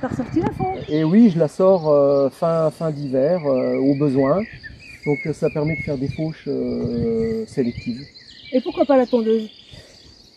T'as ressorti la faux? Et oui, je la sors fin d'hiver au besoin. Donc ça permet de faire des fauches sélectives. Et pourquoi pas la tondeuse?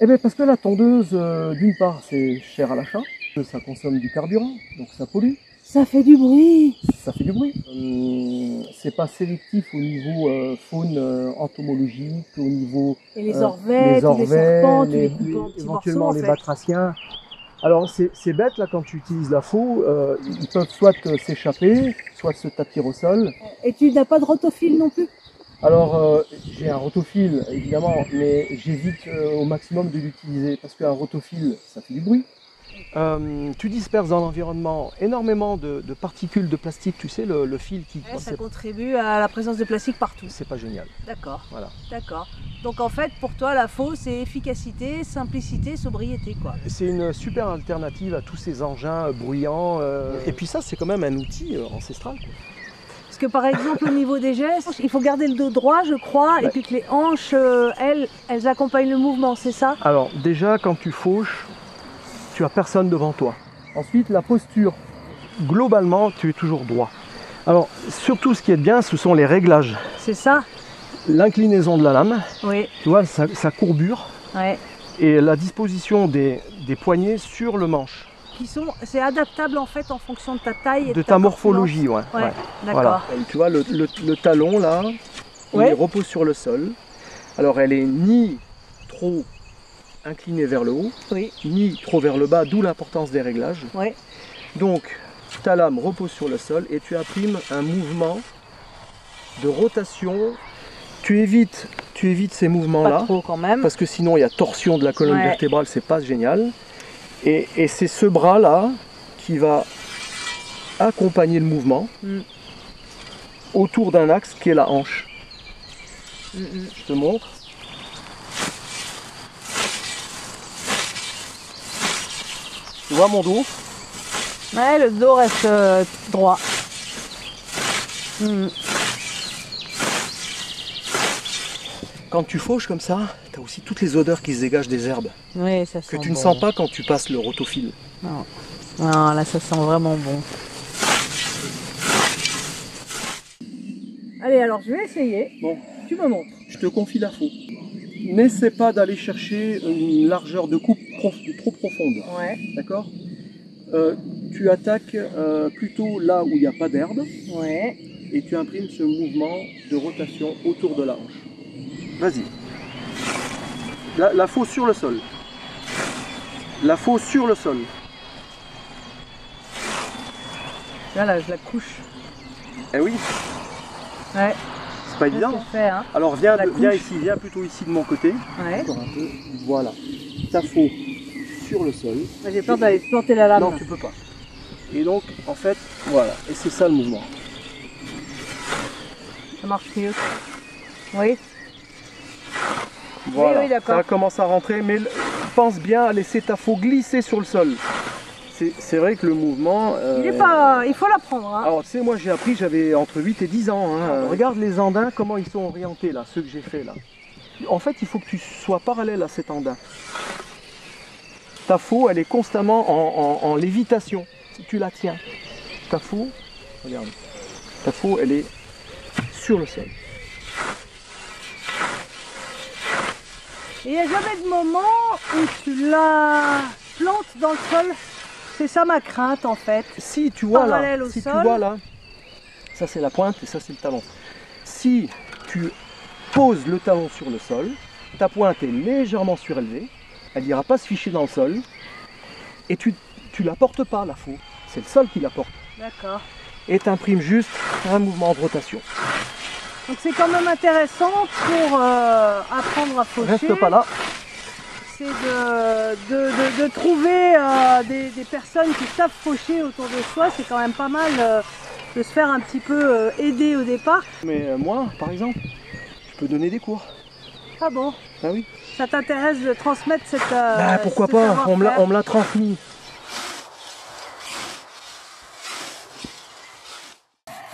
Eh bien parce que la tondeuse, d'une part, c'est cher à l'achat, ça consomme du carburant, donc ça pollue, Ça fait du bruit. ça fait du bruit. C'est pas sélectif au niveau faune entomologique, au niveau Et les orvettes, les serpents, tu les coupes en petits éventuellement morceaux en les fait. batraciens. Alors c'est bête là quand tu utilises la faux, ils peuvent soit s'échapper, soit se tapir au sol. Et tu n'as pas de rotophile non plus? Alors j'ai un rotophile évidemment, mais j'évite au maximum de l'utiliser parce qu'un rotophile ça fait du bruit. Tu disperses dans l'environnement énormément de particules de plastique, tu sais le fil qui... Ouais, ça contribue à la présence de plastique partout. C'est pas génial. D'accord. Voilà. D'accord. Donc en fait, pour toi, la faux, c'est efficacité, simplicité, sobriété, quoi. C'est une super alternative à tous ces engins bruyants. Et puis ça, c'est quand même un outil ancestral, quoi. Parce que par exemple, au niveau des gestes, il faut garder le dos droit, je crois, Ouais. et puis que les hanches, elles accompagnent le mouvement, c'est ça? Alors déjà, quand tu fauches, tu as personne devant toi. Ensuite, la posture. Globalement, tu es toujours droit. Alors, surtout, ce qui est bien, ce sont les réglages. C'est ça? L'inclinaison de la lame, Oui. tu vois, sa courbure Ouais. et la disposition des poignets sur le manche. C'est adaptable en fait en fonction de ta taille et De ta morphologie, corpulence. ouais. Ouais, Voilà. d'accord. Tu vois, le talon, là, Ouais. il repose sur le sol. Alors, elle est ni trop inclinée vers le haut, Oui, ni trop vers le bas, d'où l'importance des réglages. oui. Donc, ta lame repose sur le sol et tu imprimes un mouvement de rotation. Tu évites ces Pas mouvements-là, trop quand même. parce que sinon il y a torsion de la colonne Ouais. vertébrale, c'est pas génial. Et c'est ce bras-là qui va accompagner le mouvement Mm. autour d'un axe qui est la hanche. Mm, mm. Je te montre. Tu vois mon dos? Ouais, le dos reste droit. Mm. Quand tu fauches comme ça, tu as aussi toutes les odeurs qui se dégagent des herbes, Oui, ça sent que tu ne bon. sens pas quand tu passes le rotophile. Non. Non, là, ça sent vraiment bon. Allez, alors je vais essayer. Bon, Tu me montres. je te confie la faux. N'essaie pas d'aller chercher une largeur de coupe trop profonde. Ouais, D'accord. Tu attaques plutôt là où il n'y a pas d'herbe ouais. et tu imprimes ce mouvement de rotation autour de la hanche. Vas-y. La faux sur le sol. La faux sur le sol. Là, là, je la couche. Eh oui, Ouais, c'est pas c'est évident. ce que je fais, hein. Alors viens, La viens couche. ici, viens plutôt ici de mon côté. Ouais. Encore un peu. Voilà. Ta faux sur le sol. J'ai peur d'aller planter la lame. Non, tu peux pas. Et donc, en fait, voilà. Et c'est ça le mouvement. Ça marche mieux. Oui. Voilà. oui, d'accord. Ça commence à rentrer, mais pense bien à laisser ta faux glisser sur le sol. C'est vrai que le mouvement... Il est pas... Il faut l'apprendre, hein. Alors tu sais, moi j'ai appris, j'avais entre 8 et 10 ans. Hein. Regarde les andins, comment ils sont orientés là, ceux que j'ai fait là. En fait, il faut que tu sois parallèle à cet andin. Ta faux, elle est constamment en lévitation. Si tu la tiens, ta faux, regarde, ta faux, elle est sur le sol. Il n'y a jamais de moment où tu la plantes dans le sol. C'est ça ma crainte en fait. Si tu vois Parallèle là, au si tu sol. vois là, ça c'est la pointe et ça c'est le talon. Si tu poses le talon sur le sol, ta pointe est légèrement surélevée, elle n'ira pas se ficher dans le sol et tu la portes pas la faux. C'est le sol qui la porte. D'accord. Et tu imprimes juste un mouvement de rotation. Donc c'est quand même intéressant pour apprendre à faucher. Reste pas là. C'est de trouver des personnes qui savent faucher autour de soi. C'est quand même pas mal de se faire un petit peu aider au départ. Mais moi, par exemple, je peux donner des cours. Ah bon? Ah oui. Ça t'intéresse de transmettre cette Pourquoi ce pas, on me savoir-faire l'a transmis.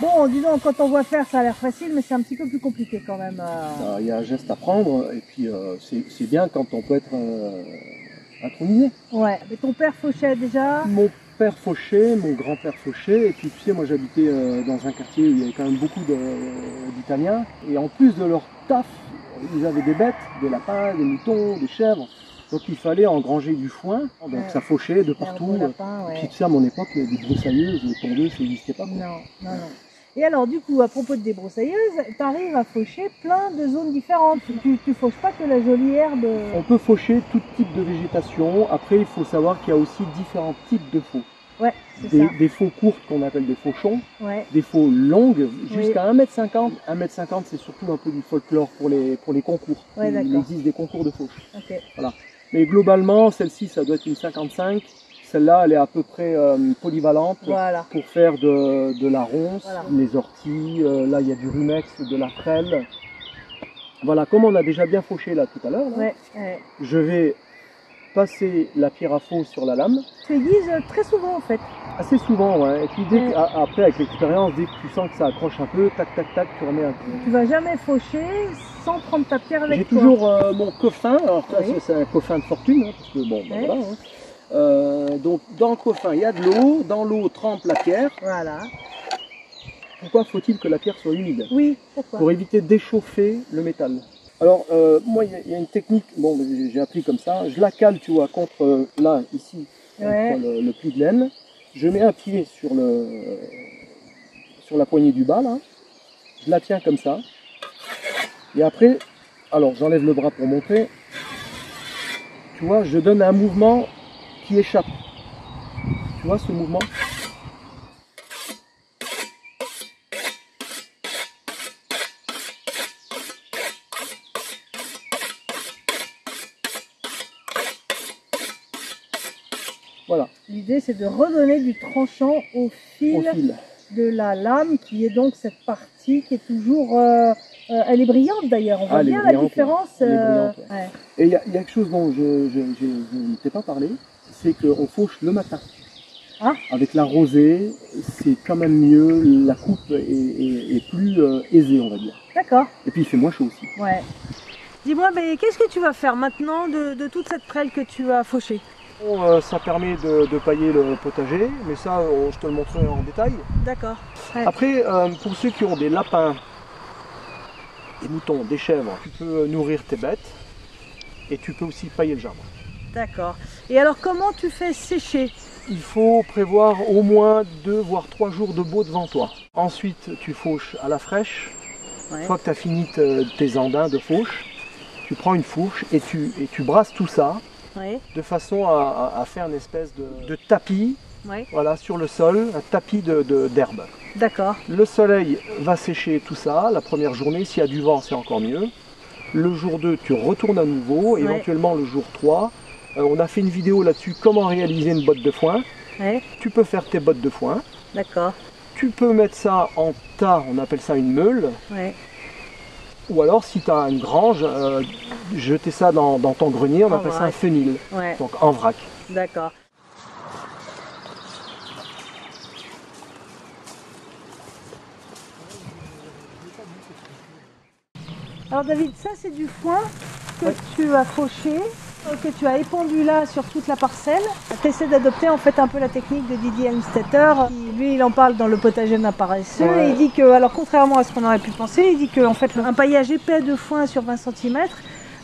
Bon, disons, quand on voit faire, ça a l'air facile, mais c'est un petit peu plus compliqué quand même. Il y a un geste à prendre et puis c'est bien quand on peut être intronisé. Ouais, mais ton père fauchait déjà. Mon père fauchait, mon grand-père fauchait, et puis tu sais, moi j'habitais dans un quartier où il y avait quand même beaucoup d'Italiens, et en plus de leur taf, ils avaient des bêtes, des lapins, des moutons, des chèvres, donc il fallait engranger du foin, donc ça fauchait de partout. Puis tu sais, à mon époque, des broussailleuses, des tondeuses, ça n'existait pas. Non, non, non. Et alors du coup, à propos de débroussailleuses, tu arrives à faucher plein de zones différentes. Tu fauches pas que la jolie herbe. On peut faucher tout type de végétation. Après, il faut savoir qu'il y a aussi différents types de faux. Ouais, c'est ça. Des faux courtes qu'on appelle des fauchons, Ouais. des faux longues jusqu'à 1,50 m. 1,50 m, c'est surtout un peu du folklore pour les concours. Ouais, il existe des concours de fauche. Okay. Voilà. Mais globalement, celle-ci, ça doit être une 55. Celle-là, elle est à peu près polyvalente pour faire de la ronce, les orties. Là, il y a du rumex, de la prêle. Voilà, comme on a déjà bien fauché là tout à l'heure, je vais passer la pierre à faux sur la lame. Tu aiguises très souvent en fait. Assez souvent, ouais. Et puis après, avec l'expérience, dès que tu sens que ça accroche un peu, tac, tac, tac, tu remets un coup. Tu vas jamais faucher sans prendre ta pierre avec toi. J'ai toujours mon coffin. Alors c'est un coffin de fortune, hein, parce que bon, ben, voilà. Hein. Donc dans le coffin, il y a de l'eau. Dans l'eau, trempe la pierre. Voilà. Pourquoi faut-il que la pierre soit humide? Oui, pourquoi? Pour éviter d'échauffer le métal. Alors, moi, il y a une technique, bon, j'ai appris comme ça. Je la cale, tu vois, contre, là, ici, contre le pli de laine. Je mets un pied sur la poignée du bas, là. Je la tiens comme ça. Et après, alors, j'enlève le bras pour montrer. Tu vois, je donne un mouvement qui échappe. Tu vois ce mouvement? Voilà. L'idée, c'est de redonner du tranchant au fil de la lame, qui est donc cette partie qui est toujours... elle est brillante d'ailleurs, on voit bien la différence. Elle est brillante, ouais. Et il y a quelque chose dont je ne t'ai pas parlé, c'est qu'on fauche le matin. Ah. Avec la rosée, c'est quand même mieux, la coupe est plus aisée, on va dire. D'accord. Et puis il fait moins chaud aussi. Ouais. Dis-moi, mais qu'est-ce que tu vas faire maintenant de toute cette prêle que tu as fauchée? Bon, ça permet de pailler le potager, mais ça, je te le montrerai en détail. D'accord. Ouais. Après, pour ceux qui ont des lapins, des moutons, des chèvres, tu peux nourrir tes bêtes et tu peux aussi pailler le jardin. D'accord. Et alors, comment tu fais sécher? Il faut prévoir au moins 2 voire 3 jours de beau devant toi. Ensuite, tu fauches à la fraîche. Une fois que tu as fini tes andins de fauche, tu prends une fourche et tu brasses tout ça. De façon à faire une espèce de tapis voilà, sur le sol, un tapis d'herbe. D'accord. Le soleil va sécher tout ça, la première journée, s'il y a du vent c'est encore mieux. Le jour 2, tu retournes à nouveau, éventuellement le jour 3. On a fait une vidéo là-dessus, comment réaliser une botte de foin. Tu peux faire tes bottes de foin. D'accord. Tu peux mettre ça en tas, on appelle ça une meule. Ou alors, si tu as une grange, jeter ça dans ton grenier, on appelle ça un fenil, donc en vrac. D'accord. Alors David, ça c'est du foin que tu as fauché, que tu as épandu là sur toute la parcelle. Tu essaies d'adopter en fait un peu la technique de Didier Helmstetter. Lui, il en parle dans Le potager d'un paresseux. Et il dit que, alors contrairement à ce qu'on aurait pu penser, il dit que en fait, un paillage épais de foin sur 20 cm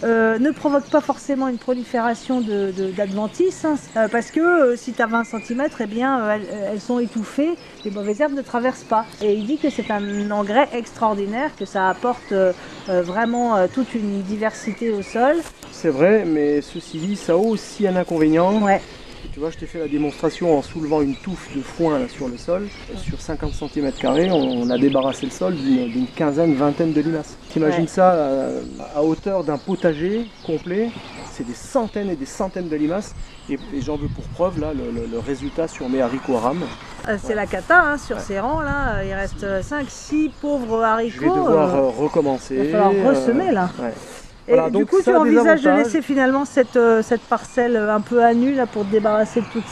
ne provoque pas forcément une prolifération d'adventices, parce que si tu as 20 cm, eh bien, elles sont étouffées, les mauvaises herbes ne traversent pas. Et il dit que c'est un engrais extraordinaire, que ça apporte vraiment toute une diversité au sol. C'est vrai, mais ceci dit, ça a aussi un inconvénient. Tu vois, je t'ai fait la démonstration en soulevant une touffe de foin là, sur le sol. Sur 50 cm², on a débarrassé le sol d'une quinzaine, vingtaine de limaces. T'imagines ça à hauteur d'un potager complet, c'est des centaines et des centaines de limaces. Et j'en veux pour preuve là, le résultat sur mes haricots rames. C'est la cata, hein, sur ces rangs là, il reste 5-6 pauvres haricots. Je vais devoir recommencer. Il va falloir ressemer là. Et voilà, du coup, tu envisages de laisser finalement cette parcelle un peu à nu là, pour te débarrasser de toutes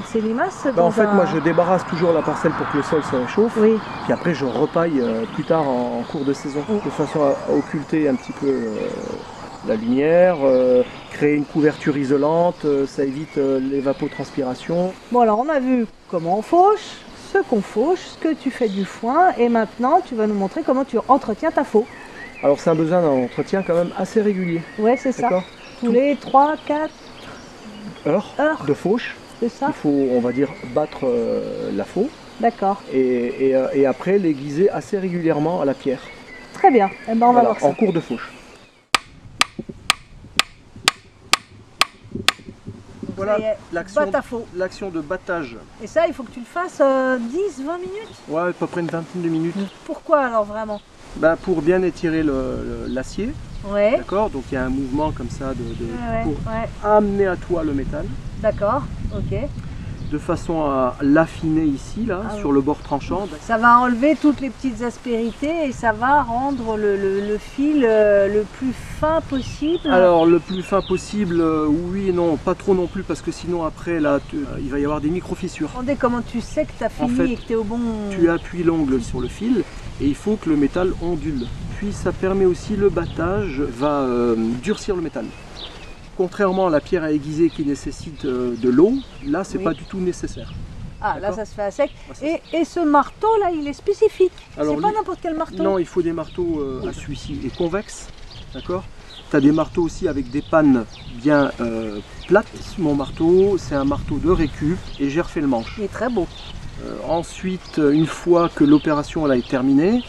ces limaces En fait, moi, je débarrasse toujours la parcelle pour que le sol se réchauffe. Puis après, je repaille plus tard en cours de saison, de façon à occulter un petit peu la lumière, créer une couverture isolante, ça évite l'évapotranspiration. Bon, alors on a vu comment on fauche, ce qu'on fauche, ce que tu fais du foin, et maintenant tu vas nous montrer comment tu entretiens ta faux. Alors c'est un besoin d'un entretien quand même assez régulier. Ouais, c'est ça. D'accord. Tous les 3-4 heures de fauche. C'est ça. Il faut, on va dire, battre la faux. D'accord. Et après l'aiguiser assez régulièrement à la pierre. Très bien. Eh ben, on va voir ça. En cours de fauche. Voilà l'action de battage. Et ça, il faut que tu le fasses 10-20 minutes? Ouais, à peu près une vingtaine de minutes. Pourquoi alors vraiment? Ben, pour bien étirer l'acier. Ouais. D'accord. Donc il y a un mouvement comme ça pour amener à toi le métal. D'accord, ok. De façon à l'affiner ici, là, sur le bord tranchant. Ça va enlever toutes les petites aspérités et ça va rendre le fil le plus fin possible. Alors le plus fin possible, oui et non, pas trop non plus, parce que sinon après là, il va y avoir des micro-fissures. Regardez comment tu sais que tu as fini en fait, et que tu es au bon... Tu appuies l'ongle sur le fil et il faut que le métal ondule. Puis ça permet aussi, le battage va durcir le métal. Contrairement à la pierre à aiguiser qui nécessite de l'eau, là c'est pas du tout nécessaire. Ah, là ça se fait à sec. Et ce marteau là, il est spécifique. C'est pas n'importe quel marteau. Non, il faut des marteaux à celui-ci et convexes. D'accord. Tu as des marteaux aussi avec des pannes bien plates. Mon marteau, c'est un marteau de récup et j'ai refait le manche. Il est très beau. Ensuite, une fois que l'opération est terminée,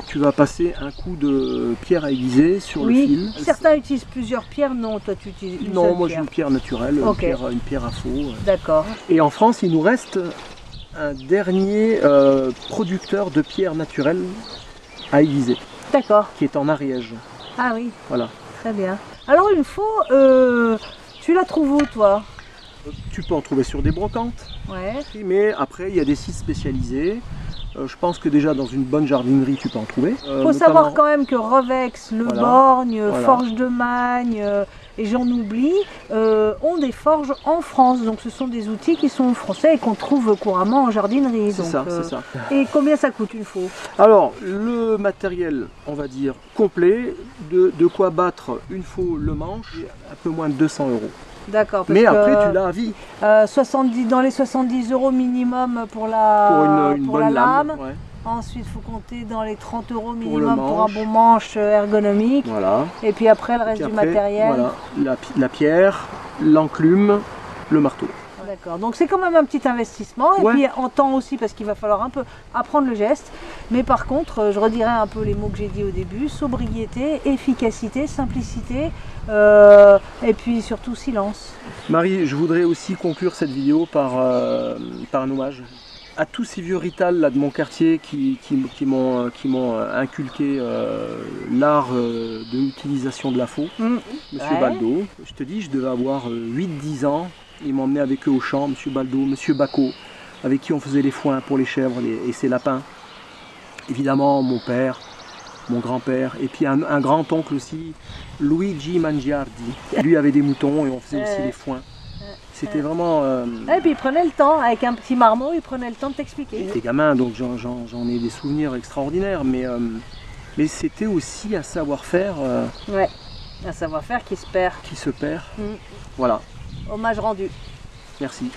tu vas passer un coup de pierre à aiguiser sur le fil. Certains utilisent plusieurs pierres, non, toi tu utilises une seule pierre. Non, moi j'ai une pierre naturelle, une pierre à faux. D'accord. Et en France, il nous reste un dernier producteur de pierres naturelles à aiguiser. D'accord. Qui est en Ariège. Ah oui. Voilà. Très bien. Alors une faux, tu la trouves où toi? Tu peux en trouver sur des brocantes. Ouais. Mais après, il y a des sites spécialisés. Je pense que déjà dans une bonne jardinerie, tu peux en trouver. Il faut savoir quand même que Revex, Le Borgne, Forge de Magne et j'en oublie, ont des forges en France. Donc ce sont des outils qui sont français et qu'on trouve couramment en jardinerie. C'est ça, c'est ça. Et combien ça coûte une faux? Alors, le matériel, on va dire, complet, de quoi battre une faux le manche, un peu moins de 200 €. D'accord. Mais après, tu l'as à vie. 70, dans les 70 € minimum pour la, une bonne lame. Ouais. Ensuite, il faut compter dans les 30 € minimum pour un bon manche ergonomique. Voilà. Et puis après, le reste du matériel. Voilà, la pierre, l'enclume, le marteau. D'accord, donc c'est quand même un petit investissement et puis en temps aussi parce qu'il va falloir un peu apprendre le geste. Mais par contre, je redirai un peu les mots que j'ai dit au début, sobriété, efficacité, simplicité et puis surtout silence. Marie, je voudrais aussi conclure cette vidéo par un hommage à tous ces vieux rital là, de mon quartier qui m'ont inculqué l'art de l'utilisation de la faux. Monsieur Baldo, je te dis, je devais avoir 8-10 ans. Ils m'emmenaient avec eux au champ, Monsieur Baldo, Monsieur Bacco, avec qui on faisait les foins pour les chèvres et ces lapins. Évidemment, mon père, mon grand-père, et puis un grand-oncle aussi, Luigi Mangiardi. Lui avait des moutons et on faisait aussi les foins. C'était vraiment... Et puis il prenait le temps, avec un petit marmot, il prenait le temps de t'expliquer. J'étais gamin, donc j'en ai des souvenirs extraordinaires, mais c'était aussi un savoir-faire... Ouais, un savoir-faire qui se perd. Qui se perd, voilà. Hommage rendu. Merci.